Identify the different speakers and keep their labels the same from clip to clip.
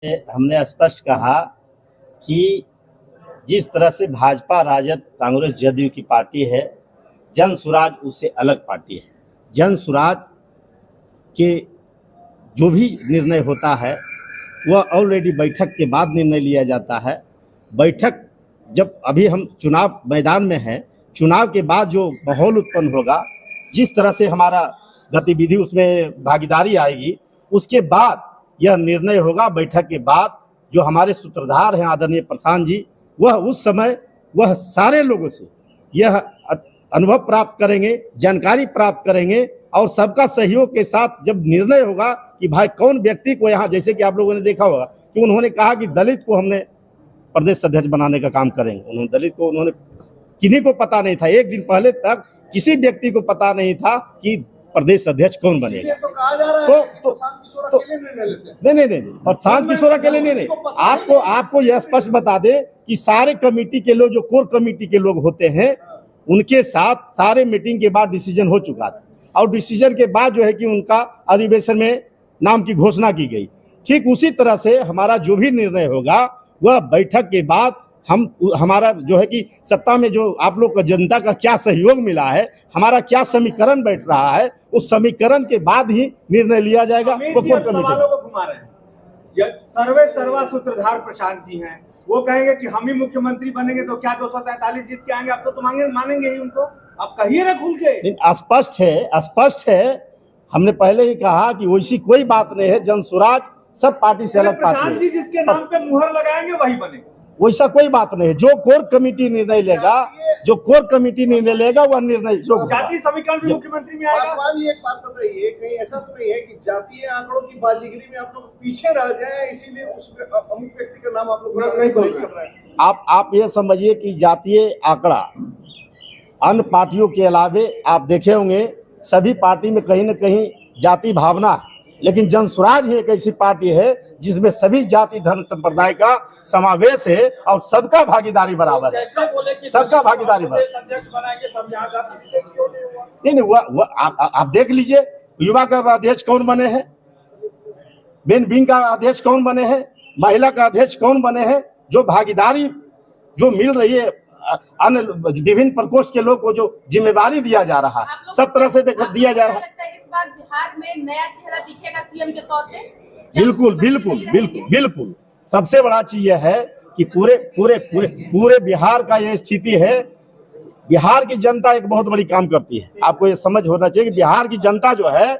Speaker 1: हमने स्पष्ट कहा कि जिस तरह से भाजपा राजद कांग्रेस जदयू की पार्टी है, जन सुराज उससे अलग पार्टी है। जन सुराज के जो भी निर्णय होता है वह ऑलरेडी बैठक के बाद निर्णय लिया जाता है। बैठक जब अभी हम चुनाव मैदान में हैं, चुनाव के बाद जो माहौल उत्पन्न होगा, जिस तरह से हमारा गतिविधि उसमें भागीदारी आएगी, उसके बाद यह निर्णय होगा। बैठक के बाद जो हमारे सूत्रधार हैं आदरणीय प्रशांत जी, वह उस समय वह सारे लोगों से यह अनुभव प्राप्त करेंगे, जानकारी प्राप्त करेंगे और सबका सहयोग के साथ जब निर्णय होगा कि भाई कौन व्यक्ति को यहाँ, जैसे कि आप लोगों ने देखा होगा कि उन्होंने कहा कि दलित को हमने प्रदेश अध्यक्ष बनाने का काम करेंगे। उन्होंने दलित को, उन्होंने किन्हीं को पता नहीं था, एक दिन पहले तक किसी व्यक्ति को पता नहीं था कि प्रदेश अध्यक्ष कौन बनेगा।
Speaker 2: तो कहा जा रहा है कि प्रशांत किशोर अकेले निर्णय लेते हैं।
Speaker 1: नहीं, प्रशांत किशोर अकेले नहीं। आपको यह स्पष्ट बता दे कि सारे कमेटी के लोग, जो कोर कमेटी के लोग होते हैं, उनके साथ सारे मीटिंग के बाद डिसीजन हो चुका था और डिसीजन के बाद जो है कि उनका अधिवेशन में नाम की घोषणा की गई। ठीक उसी तरह से हमारा जो भी निर्णय होगा वह बैठक के बाद हमारा जो है कि सत्ता में जो आप लोग का जनता का क्या सहयोग मिला है, हमारा क्या समीकरण बैठ रहा है, उस समीकरण के बाद ही निर्णय लिया जाएगा।
Speaker 2: सवालों को घुमा रहे हैं। सर्वे सर्वा सूत्रधार प्रशांत जी हैं, वो कहेंगे कि हम ही मुख्यमंत्री बनेंगे तो क्या 243 जीत के आएंगे, आप तो मानेंगे ही उनको। आप कहिए ना खुल के।
Speaker 1: स्पष्ट है। हमने पहले ही कहा कि वैसी कोई बात नहीं है। जनसुराज सब पार्टी से अलग पार्टी है।
Speaker 2: प्रशांत जी जिसके नाम पे मुहर लगाएंगे वही बनेगा,
Speaker 1: वैसा कोई बात नहीं है। जो कोर कमेटी निर्णय लेगा, वह निर्णय जो
Speaker 2: जातीय समीकरण भी मुख्यमंत्री में आएगा।
Speaker 3: एक बात बताइए, कहीं ऐसा तो नहीं है कि जातीय आंकड़ों की बाजीगरी में आप लोग पीछे रह जाए, इसीलिए उस अमुक व्यक्ति का नाम आप लोग नहीं कर रहे हैं?
Speaker 1: आप ये समझिए कि जातीय आंकड़ा अन्य पार्टियों के अलावे आप देखे होंगे सभी पार्टी में कहीं न कहीं जाति भावना है, लेकिन जनसुराज ही एक ऐसी पार्टी है जिसमें सभी जाति धर्म संप्रदाय का समावेश है और सबका भागीदारी बराबर है। सबका भागीदारी बराबर। नहीं हुआ। आप देख लीजिए, युवा का अध्यक्ष कौन बने हैं, बेन विंग का अध्यक्ष कौन बने हैं, महिला का अध्यक्ष कौन बने हैं। जो भागीदारी जो मिल रही है, अन्य विभिन्न प्रकोष्ठ के लोग को जो जिम्मेदारी दिया जा रहा है, सब तरह से दिया जा रहा है।
Speaker 4: इस बार बिहार में नया चेहरा दिखेगा सीएम के तौर पे?
Speaker 1: बिल्कुल। सबसे बड़ा चीज यह है कि पूरे बिहार का यह स्थिति है। बिहार की जनता एक बहुत बड़ी काम करती है। आपको ये समझ होना चाहिए कि बिहार की जनता जो है,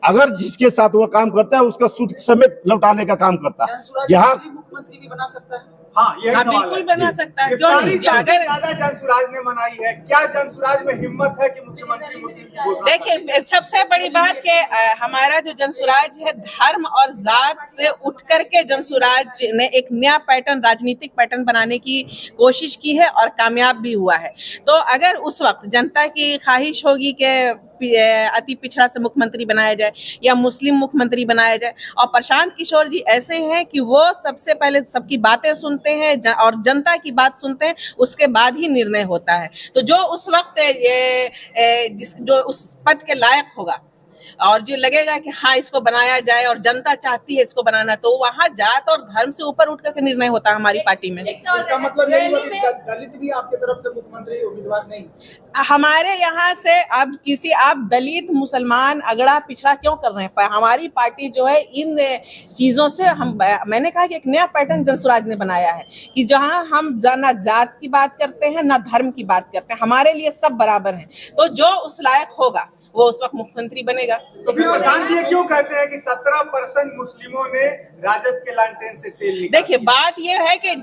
Speaker 1: अगर जिसके साथ वो काम करता है उसका सूद समेत लौटाने का काम करता है। बिहार
Speaker 3: मुख्यमंत्री भी बना सकता है।
Speaker 2: हाँ,
Speaker 4: बिल्कुल बना सकता है।
Speaker 2: ज्यादा जनसुराज ने बनाई है, क्या जनसुराज में हिम्मत है कि मुख्यमंत्री मुस्लिम?
Speaker 4: देखिए, सबसे बड़ी बात कि हमारा जो जनसुराज है, धर्म और जात से उठ करके जनसुराज ने एक नया पैटर्न, राजनीतिक पैटर्न बनाने की कोशिश की है और कामयाब भी हुआ है। तो अगर उस वक्त जनता की ख्वाहिश होगी कि अति पिछड़ा से मुख्यमंत्री बनाया जाए या मुस्लिम मुख्यमंत्री बनाया जाए, और प्रशांत किशोर जी ऐसे हैं कि वो सबसे पहले सबकी बातें सुनते हैं और जनता की बात सुनते हैं, उसके बाद ही निर्णय होता है। तो जो उस वक्त जो उस पद के लायक होगा और जो लगेगा कि हाँ इसको बनाया जाए और जनता चाहती है इसको बनाना, तो वहाँ जात और धर्म से ऊपर उठ करके निर्णय होता है हमारी पार्टी में।
Speaker 3: इसका मतलब ये है कि दलित भी आपके तरफ से मुख्यमंत्री उम्मीदवार नहीं?
Speaker 4: हमारे यहाँ से अब आप दलित मुसलमान अगड़ा पिछड़ा क्यों कर रहे हैं? हमारी पार्टी जो है इन चीजों से मैंने कहा कि एक नया पैटर्न जनसुराज ने बनाया है कि जहाँ हम ना जात की बात करते हैं ना धर्म की बात करते हैं, हमारे लिए सब बराबर हैं। तो जो उस लायक होगा वो उस वक्त मुख्यमंत्री बनेगा।
Speaker 2: तो फिर प्रशांत जी क्यों कहते हैं कि 17% मुस्लिमों ने राजद के लालटेन से तेल निकाला?
Speaker 4: देखिए, बात ये है कि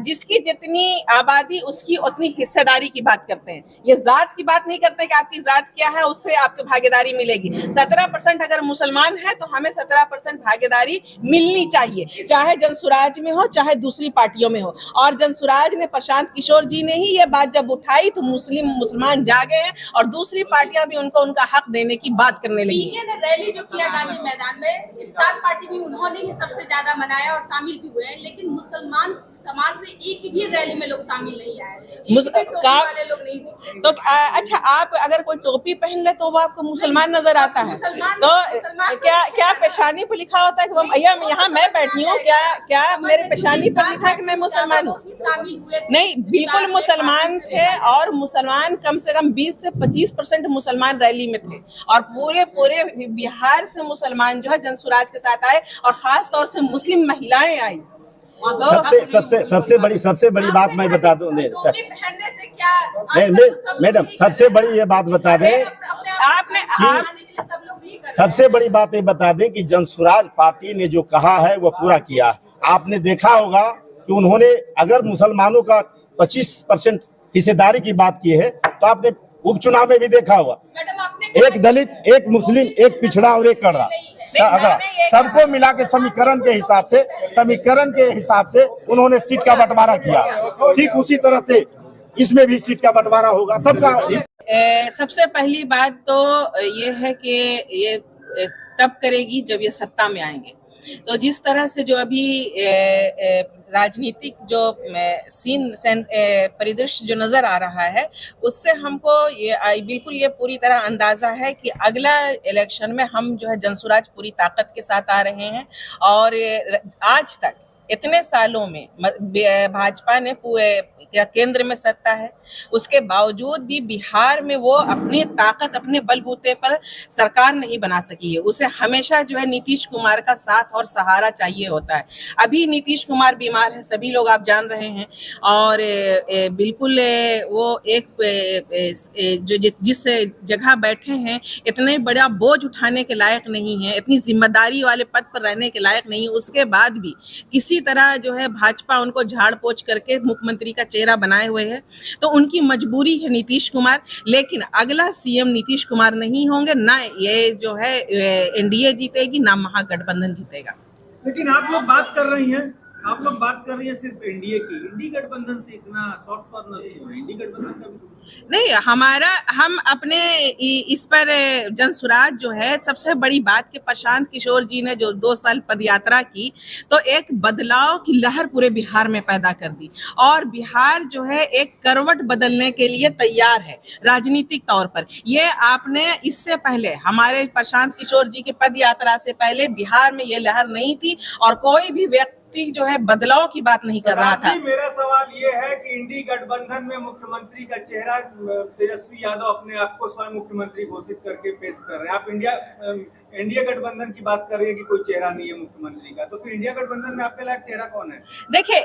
Speaker 4: जिसकी जितनी आबादी उसकी उतनी हिस्सेदारी की बात करते हैं। ये जात की बात नहीं करते कि आपकी जात क्या है, उससे आपकी भागीदारी मिलेगी। 17% अगर मुसलमान है तो हमें 17% भागीदारी मिलनी चाहिए, चाहे जनसुराज में हो चाहे दूसरी पार्टियों में हो। और जनसुराज ने, प्रशांत किशोर जी ने ही ये बात जब उठाई तो मुसलमान जागे हैं और दूसरी पार्टियां भी उनको उनका हक देने की बात करने लगी।
Speaker 5: रैली जो किया गांधी मैदान में, इफ्तार पार्टी भी उन्होंने ही सबसे से ज्यादा मनाया और शामिल भी हुए हैं, लेकिन मुसलमान समाज से एक भी रैली में लोग शामिल नहीं आए, एक भी टोपी वाले लोग नहीं दिखे।
Speaker 4: तो अच्छा, आप अगर कोई टोपी पहन ले तो वो आपको मुसलमान नजर आता है? तो क्या पेशानी पे लिखा होता है कि भैया यहाँ मैं बैठी हूँ, क्या मेरे पेशानी पर लिखा है कि मैं मुसलमान हूँ?
Speaker 5: शामिल हुए
Speaker 4: नहीं, बिल्कुल मुसलमान थे, और मुसलमान कम से कम 20 से 25% मुसलमान रैली में थे, और पूरे बिहार से मुसलमान जो है जनसुराज के साथ आए, और खास तौर से मुस्लिम महिलाएं आई।
Speaker 1: सबसे बड़ी बात मैं बता दूं,
Speaker 5: पहनने से क्या
Speaker 1: मैडम, सबसे बड़ी ये बात बता दें, सबसे बड़ी बात ये बता दें कि जनसुराज पार्टी ने जो कहा है वो पूरा किया। आपने देखा होगा कि उन्होंने अगर मुसलमानों का 25% हिस्सेदारी की बात की है, तो आपने उपचुनाव में भी देखा होगा, एक दलित, एक मुस्लिम, एक पिछड़ा और एक कड़रा, अगर सबको मिला के समीकरण के हिसाब से उन्होंने सीट का बंटवारा किया। ठीक उसी तरह से इसमें भी सीट का बंटवारा होगा सबका।
Speaker 4: सबसे पहली बात तो ये है कि ये तब करेगी जब ये सत्ता में आएंगे। तो जिस तरह से जो अभी राजनीतिक जो परिदृश्य जो नजर आ रहा है, उससे हमको बिल्कुल ये पूरी तरह अंदाजा है कि अगला इलेक्शन में हम जो है जनसुराज पूरी ताकत के साथ आ रहे हैं। और आज तक इतने सालों में भाजपा ने केंद्र में सत्ता है, उसके बावजूद भी बिहार में वो अपनी ताकत, अपने बलबूते पर सरकार नहीं बना सकी है। उसे हमेशा जो है नीतीश कुमार का साथ और सहारा चाहिए होता है। अभी नीतीश कुमार बीमार है, सभी लोग आप जान रहे हैं, और बिल्कुल वो एक जिस जगह बैठे हैं इतने बड़ा बोझ उठाने के लायक नहीं है, इतनी जिम्मेदारी वाले पद पर रहने के लायक नहीं है। उसके बाद भी किसी तरह जो है भाजपा उनको झाड़ पोछ करके मुख्यमंत्री का चेहरा बनाए हुए है, तो उनकी मजबूरी है नीतीश कुमार। लेकिन अगला सीएम नीतीश कुमार नहीं होंगे, ना ये जो है एनडीए जीतेगी, ना महागठबंधन जीतेगा।
Speaker 2: लेकिन आप लोग बात कर रही हैं सिर्फ एनडीए की, इंडी गठबंधन से इतना सॉफ्ट कॉर्नर क्यों है? इंडी गठबंधन का
Speaker 4: नहीं, हम अपने इस पर जनसुराज जो है, सबसे बड़ी बात कि प्रशांत किशोर जी ने जो 2 साल पदयात्रा की, तो एक बदलाव की लहर पूरे बिहार में पैदा कर दी, और बिहार जो है एक करवट बदलने के लिए तैयार है राजनीतिक तौर पर। ये आपने इससे पहले हमारे प्रशांत किशोर जी की पदयात्रा से पहले बिहार में ये लहर नहीं थी, और कोई भी व्यक्ति जो है बदलाव की बात नहीं कर रहा था।
Speaker 2: मेरा सवाल ये है कि इंडी गठबंधन में मुख्यमंत्री का चेहरा तेजस्वी यादव अपने आप को स्वयं मुख्यमंत्री घोषित करके पेश कर रहे हैं। आप इंडिया गठबंधन की बात कर रही है कि कोई चेहरा नहीं है मुख्यमंत्री का, तो फिर इंडिया गठबंधन में आपके लायक चेहरा कौन है?
Speaker 4: देखिए,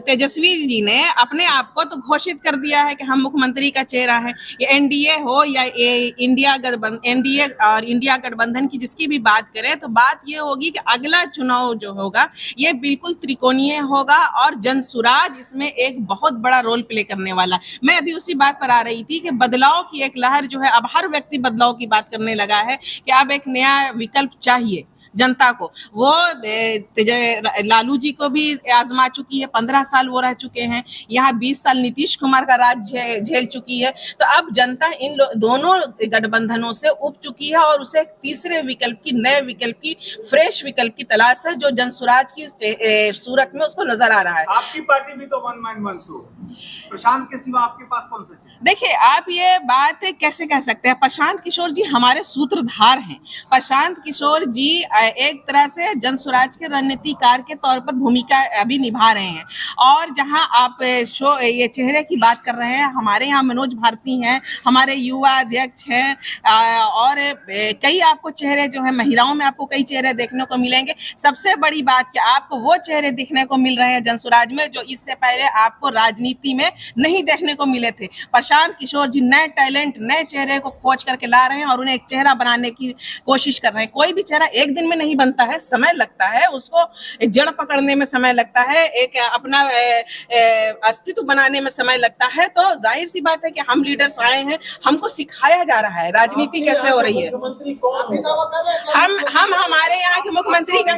Speaker 4: तेजस्वी जी ने अपने आप को तो घोषित कर दिया है कि हम मुख्यमंत्री का चेहरा है। ये एनडीए हो या एनडीए और इंडिया गठबंधन की जिसकी भी बात करें, तो बात ये होगी कि अगला चुनाव जो होगा ये बिल्कुल त्रिकोणीय होगा, और जनसुराज इसमें एक बहुत बड़ा रोल प्ले करने वाला। मैं अभी उसी बात पर आ रही थी कि बदलाव की एक लहर जो है, अब हर व्यक्ति बदलाव की बात करने लगा है कि अब एक नया विकल्प चाहिए जनता को। वो लालू जी को भी आजमा चुकी है, 15 साल वो रह चुके हैं यहाँ, 20 साल नीतीश कुमार का राज झेल चुकी है। तो अब जनता इन दोनों गठबंधनों से उब चुकी है, और उसे एक तीसरे विकल्प की, नए विकल्प की, फ्रेश विकल्प की तलाश है, जो जनसुराज की सूरत में उसको नजर आ रहा है।
Speaker 2: आपकी पार्टी भी तो वन मैन वन शो, प्रशांत के सिवा आपके पास कौन सा चीज?
Speaker 4: देखिए, आप ये बात कैसे कह सकते हैं? प्रशांत किशोर जी हमारे सूत्रधार हैं। प्रशांत किशोर जी एक तरह से जनसुराज के रणनीतिकार के तौर पर भूमिका अभी निभा रहे हैं। और जहां आप ये चेहरे की बात कर रहे हैं, हमारे यहाँ मनोज भारती हैं, हमारे युवा अध्यक्ष हैं, और कई आपको चेहरे जो है, महिलाओं में आपको कई चेहरे देखने को मिलेंगे। सबसे बड़ी बात कि आपको वो चेहरे दिखने को मिल रहे हैं जनसुराज में जो इससे पहले आपको राजनीति में नहीं देखने को मिले थे। प्रशांत किशोर जी नए टैलेंट, नए चेहरे को खोज करके ला रहे हैं, और उन्हें एक चेहरा बनाने की कोशिश कर रहे हैं। कोई भी चेहरा एक दिन में नहीं बनता है, समय लगता है, उसको एक जड़ पकड़ने में समय लगता है, एक अपना अस्तित्व बनाने में समय लगता है। तो जाहिर सी बात है कि हम लीडर्स आए हैं, हमको सिखाया जा रहा है राजनीति कैसे हो रही है। हम हमारे यहाँ के मुख्यमंत्री का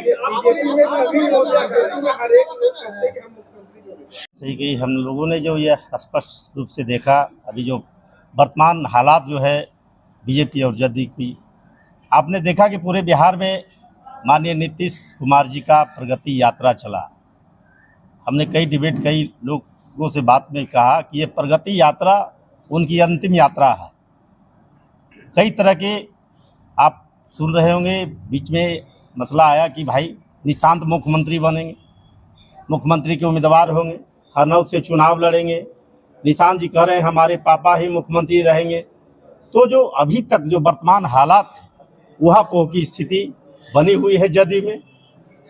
Speaker 1: सही कही। हम लोगों ने जो यह स्पष्ट रूप से देखा, अभी जो वर्तमान हालात जो है बीजेपी और जदयू की, आपने देखा कि पूरे बिहार में माननीय नीतीश कुमार जी का प्रगति यात्रा चला। हमने कई डिबेट, कई लोगों से बात में कहा कि ये प्रगति यात्रा उनकी अंतिम यात्रा है। कई तरह के आप सुन रहे होंगे, बीच में मसला आया कि भाई निशांत मुख्यमंत्री बनेंगे, मुख्यमंत्री के उम्मीदवार होंगे, हरनौत से चुनाव लड़ेंगे। निशांत जी कह रहे हैं हमारे पापा ही मुख्यमंत्री रहेंगे। तो जो अभी तक जो वर्तमान हालात है, ऊहापोह की स्थिति बनी हुई है जदयू में।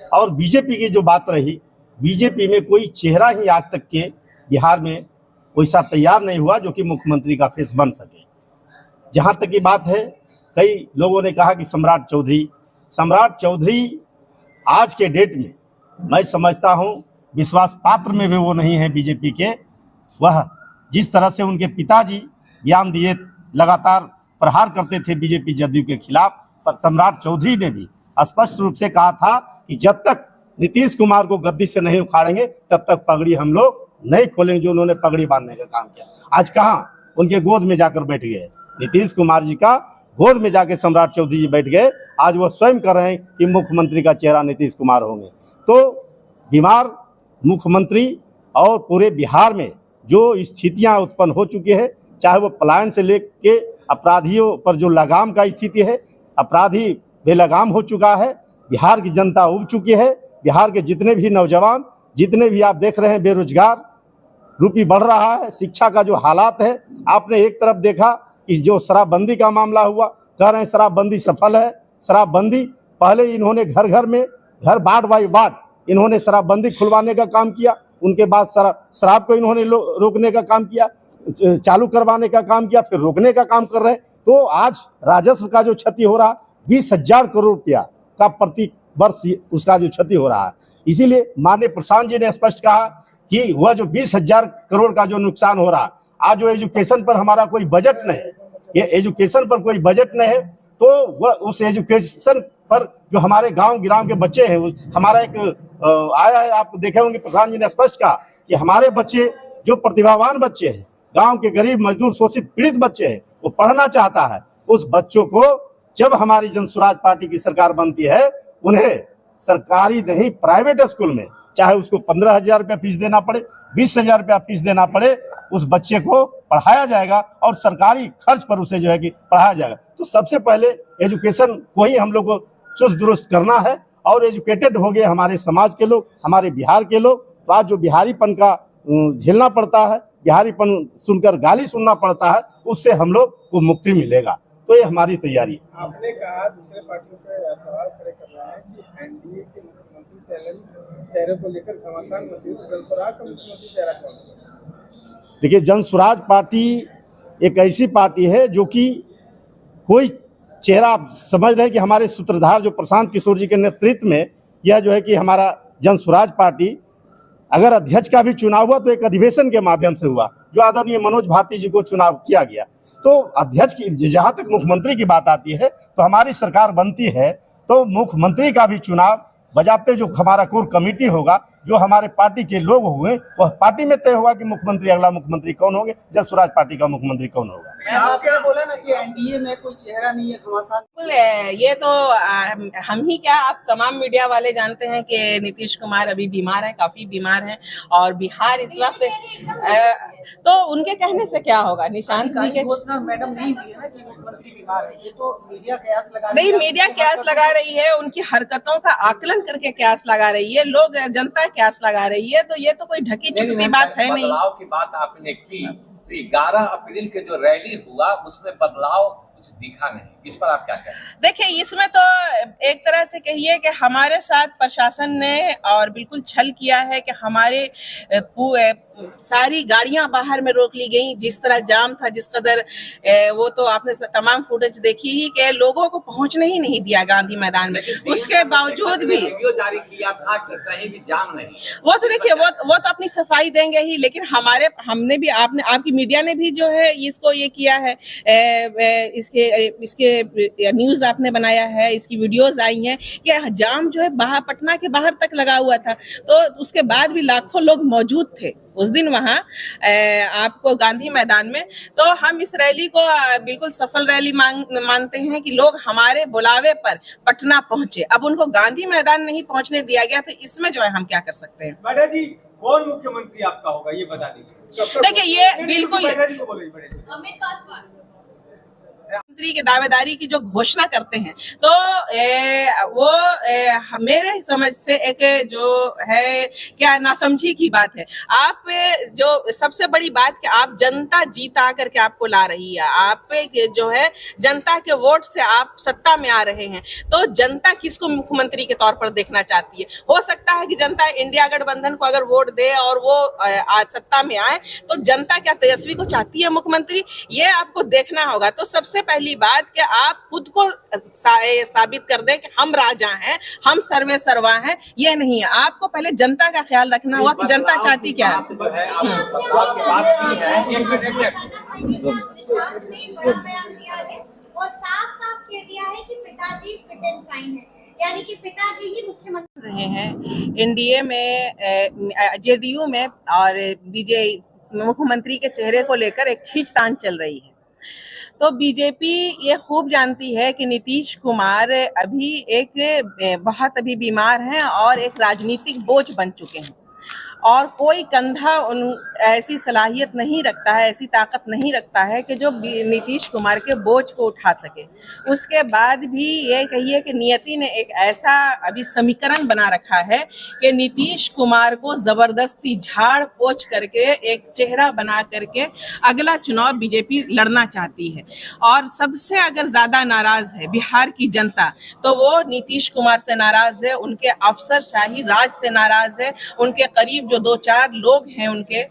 Speaker 1: और बीजेपी की जो बात रही, बीजेपी में कोई चेहरा ही आज तक के बिहार में वैसा तैयार नहीं हुआ जो कि मुख्यमंत्री का फेस बन सके। जहाँ तक की बात है, कई लोगों ने कहा कि सम्राट चौधरी आज के डेट में मैं समझता हूँ विश्वास पात्र में भी वो नहीं है बीजेपी के। वह जिस तरह से उनके पिताजी बयान दिए, लगातार प्रहार करते थे बीजेपी जदयू के खिलाफ, पर सम्राट चौधरी ने भी स्पष्ट रूप से कहा था कि जब तक नीतीश कुमार को गद्दी से नहीं उखाड़ेंगे तब तक पगड़ी हम लोग नहीं खोलेंगे। जो उन्होंने पगड़ी बांधने का काम किया, आज कहाँ उनके गोद में जाकर बैठ गए, नीतीश कुमार जी का गोद में जाके सम्राट चौधरी जी बैठ गए। आज वो स्वयं कर रहे हैं कि मुख्यमंत्री का चेहरा नीतीश कुमार होंगे। तो बीमार मुख्यमंत्री और पूरे बिहार में जो स्थितियां उत्पन्न हो चुकी है, चाहे वो पलायन से लेके अपराधियों पर जो लगाम का स्थिति है, अपराधी बेलगाम हो चुका है, बिहार की जनता उब चुकी है। बिहार के जितने भी नौजवान, जितने भी आप देख रहे हैं बेरोजगार रूपी बढ़ रहा है। शिक्षा का जो हालात है, आपने एक तरफ देखा कि जो शराबबंदी का मामला हुआ, कह रहे हैं शराबबंदी सफल है। शराबबंदी पहले इन्होंने घर घर में, घर बाट बाई बाट इन्होंने शराबबंदी खुलवाने का काम किया, उनके बाद शराब को इन्होंने रोकने का काम किया, चालू करवाने का काम किया, फिर रोकने का काम कर रहे हैं। तो आज राजस्व का जो क्षति हो रहा, 20,000 करोड़ रुपया का प्रति वर्ष उसका जो क्षति हो रहा है। इसीलिए माननीय प्रशांत जी ने स्पष्ट कहा कि वह जो 20,000 करोड़ का जो नुकसान हो रहा, आज जो एजुकेशन पर हमारा कोई बजट नहीं है, ये एजुकेशन पर कोई बजट नहीं है, तो वह उस एजुकेशन पर जो हमारे गांव गिराम के बच्चे हैं, हमारा एक आया है, आप देखे होंगे, प्रशांत जी ने स्पष्ट कहा कि हमारे बच्चे जो प्रतिभावान बच्चे हैं, गांव के गरीब मजदूर शोषित पीड़ित बच्चे हैं, वो पढ़ना चाहता है। उस बच्चों को जब हमारी जनसुराज पार्टी की सरकार बनती है, उन्हें सरकारी नहीं प्राइवेट स्कूल में, चाहे उसको 15,000 रुपया फीस देना पड़े, 20,000 रुपया फीस देना पड़े, उस बच्चे को पढ़ाया जाएगा और सरकारी खर्च पर उसे जो है कि पढ़ाया जाएगा। तो सबसे पहले एजुकेशन को ही हम लोग को चुस्त दुरुस्त करना है। और एजुकेटेड हो गए हमारे समाज के लोग, हमारे बिहार के लोग, तो आज जो बिहारीपन का झेलना पड़ता है, बिहारीपन सुनकर गाली सुनना पड़ता है, उससे हम लोग को मुक्ति मिलेगा। तो ये हमारी तैयारी है।
Speaker 2: आपने कहा दूसरे पार्टियों पर सवाल खड़े कर रहा है कि एनडीए के मुख्यमंत्री चेहरे को लेकर घमासान मची, जनसुराज का मुख्यमंत्री चेहरा कौन है?
Speaker 1: देखिए, जनसुराज पार्टी एक ऐसी पार्टी है जो कि कोई चेहरा, आप समझ रहे हैं कि हमारे सूत्रधार जो प्रशांत किशोर जी के नेतृत्व में यह जो है कि हमारा जनसुराज पार्टी, अगर अध्यक्ष का भी चुनाव हुआ तो एक अधिवेशन के माध्यम से हुआ, जो आदरणीय मनोज भारती जी को चुनाव किया गया। तो अध्यक्ष की, जहां तक मुख्यमंत्री की बात आती है, तो हमारी सरकार बनती है तो मुख्यमंत्री का भी चुनाव बजाते जो हमारा कोर कमेटी होगा, जो हमारे पार्टी के लोग हुए, वह पार्टी में तय होगा कि मुख्यमंत्री, अगला मुख्यमंत्री कौन होंगे, जनसुराज पार्टी का मुख्यमंत्री कौन होगा।
Speaker 6: आपने बोला ना कि एनडीए में कोई चेहरा नहीं है घमासान।
Speaker 4: ये तो हम ही क्या, आप तमाम मीडिया वाले जानते हैं कि नीतीश कुमार अभी बीमार हैं, काफी बीमार हैं, और बिहार इस वक्त तो उनके कहने से क्या होगा। निशांत जी के
Speaker 6: घोषणा मैडम नहीं हुई है ना कि मुख्यमंत्री बीमार है, ये तो मीडिया कयास लगा
Speaker 4: नहीं, मीडिया कयास लगा रही है, उनकी हरकतों का आकलन करके कयास लगा रही है, लोग, जनता कयास लगा रही है। तो ये तो कोई ढकी छुपी बात है नहीं।
Speaker 7: बदलाव की बात आपने की, तो 11 अप्रैल के जो रैली हुआ उसमें बदलाव कुछ दिखा नहीं, इस पर आप क्या कहें?
Speaker 4: देखिए, इसमें तो एक तरह से कहिए कि हमारे साथ प्रशासन ने और बिल्कुल छल किया है कि हमारे सारी गाड़ियां बाहर में रोक ली गई। जिस तरह जाम था, जिस कदर, वो तो आपने तमाम फुटेज देखी ही कि लोगों को पहुंचने ही नहीं दिया गांधी मैदान में। उसके बावजूद भी
Speaker 7: वीडियो जारी किया था कि कहीं भी जाम नहीं।
Speaker 4: वो तो देखिए, वो तो अपनी सफाई देंगे ही, लेकिन हमने भी, आपकी मीडिया ने भी जो है इसको ये किया है, इसके न्यूज आपने बनाया है, इसकी वीडियोस आई हैं कि जाम जो है पटना के बाहर तक लगा हुआ था। तो उसके बाद भी लाखों लोग मौजूद थे उस दिन वहाँ आपको गांधी मैदान में, तो हम इस रैली को बिल्कुल सफल रैली मानते हैं कि लोग हमारे बुलावे पर पटना पहुंचे। अब उनको गांधी मैदान नहीं पहुंचने दिया गया, तो इसमें जो है हम क्या कर सकते हैं।
Speaker 2: बड़ा जी, कौन मुख्यमंत्री आपका होगा ये बता दीजिए।
Speaker 4: देखिए, ये बिल्कुल
Speaker 5: अमित पासवान
Speaker 4: मंत्री की दावेदारी की जो घोषणा करते हैं, तो वो मेरे समझ से एक जो है क्या नासमझी की बात है। आप जो सबसे बड़ी बात कि आप जनता जीता करके आपको ला रही है, आप जो है जनता के वोट से आप सत्ता में आ रहे हैं, तो जनता किसको मुख्यमंत्री के तौर पर देखना चाहती है। हो सकता है कि जनता इंडिया गठबंधन को अगर वोट दे और वो आज सत्ता में आए, तो जनता क्या तेजस्वी को चाहती है मुख्यमंत्री, ये आपको देखना होगा। तो सबसे पहली बात कि आप खुद को साबित कर दें कि हम राजा हैं, हम सर्वे सर्वा हैं, ये नहीं है। आपको पहले जनता का ख्याल रखना होगा कि जनता चाहती क्या है।
Speaker 5: और साफ साफ कह दिया है कि पिताजी फिट एंड फाइन है, यानी कि पिताजी ही मुख्यमंत्री
Speaker 4: रहे हैं। एनडीए में, जेडीयू में और बीजेपी मुख्यमंत्री के चेहरे को लेकर एक खींचतान चल रही है। तो बीजेपी ये खूब जानती है कि नीतीश कुमार अभी बहुत बीमार हैं और एक राजनीतिक बोझ बन चुके हैं, और कोई कंधा ऐसी सलाहियत नहीं रखता है, ऐसी ताकत नहीं रखता है कि जो नीतीश कुमार के बोझ को उठा सके। उसके बाद भी ये कहिए कि नियति ने एक ऐसा अभी समीकरण बना रखा है कि नीतीश कुमार को जबरदस्ती झाड़ पोछ करके एक चेहरा बना करके अगला चुनाव बीजेपी लड़ना चाहती है। और सबसे अगर ज्यादा नाराज है बिहार की जनता, तो वो नीतीश कुमार से नाराज है, उनके अफसरशाही राज से नाराज है, उनके करीब जो 2-4 लोग हैं उनके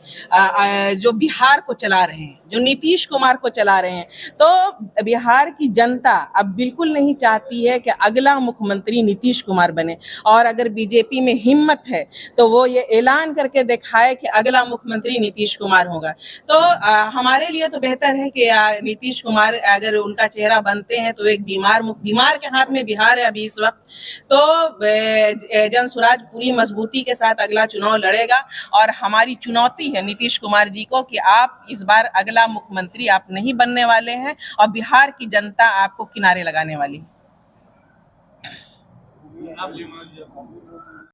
Speaker 4: जो बिहार को चला रहे हैं, जो नीतीश कुमार को चला रहे हैं। तो बिहार की जनता अब बिल्कुल नहीं चाहती है कि अगला मुख्यमंत्री नीतीश कुमार बने, और अगर बीजेपी में हिम्मत है तो वो ये ऐलान करके दिखाए कि अगला मुख्यमंत्री नीतीश कुमार होगा। तो हमारे लिए तो बेहतर है कि नीतीश कुमार अगर उनका चेहरा बनते हैं तो एक बीमार के हाथ में बिहार है अभी इस वक्त। तो जनसुराज पूरी मजबूती के साथ अगला चुनाव लड़ेगा, और हमारी चुनौती है नीतीश कुमार जी को कि आप इस बार अगला मुख्यमंत्री आप नहीं बनने वाले हैं, और बिहार की जनता आपको किनारे लगाने वाली है।